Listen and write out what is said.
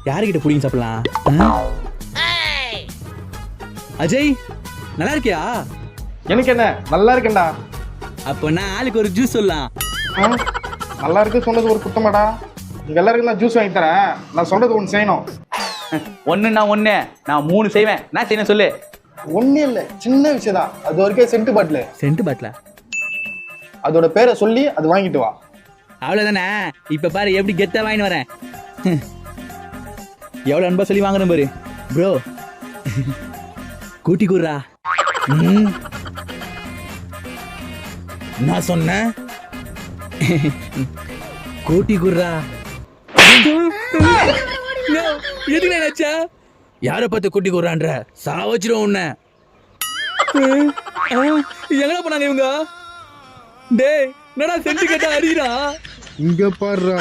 யாருக்கிட்ட புடிங்க சாப்பிடலாம்? அஜய் நல்லா இருக்கியா? எனக்கு என்ன நல்லா இருக்கேன்டா. அப்ப நான் ஆளுக்கு ஒரு ஜூஸ் சொல்லலாம். நல்லா இருக்கு சொன்னது ஒரு குத்தமாடா. இங்க எல்லாருக்கும் நான் ஜூஸ் வாங்கி தரேன். நான் சொல்றது ஒன்று செய்யணும். ஒண்ணுன்னா ஒண்ணு, நான் 3 செய்வேன். நான் செய்யணும் சொல்லு. ஒன்னே இல்லை, சின்ன விஷயம் தான். அது வரைக்கும் சென்ட் பாட்டில். சென்ட் பாட்டிலா? அதோட பேரை சொல்லி அது வாங்கிட்டு வா. அவ்வளவுதானே? இப்ப பாரு எப்படி கெத்தா வாங்கிட்டு வரேன். எவ்வளவு அன்பா சொல்லி வாங்குறேன் பாரு ப்ரோ. கூட்டி கூடுறா. நான் சொன்னேன் கூட்டி கூடுறா. எதுக்கு நினைச்சா? யார பார்த்து கூட்டி கூடுறான்ற? சாவச்சிரும் உன்ன. எங்கடா போனாங்க இவங்க? டேய் என்னடா சென்ட் கேட்டா அடிடா. இங்க பாடுறா.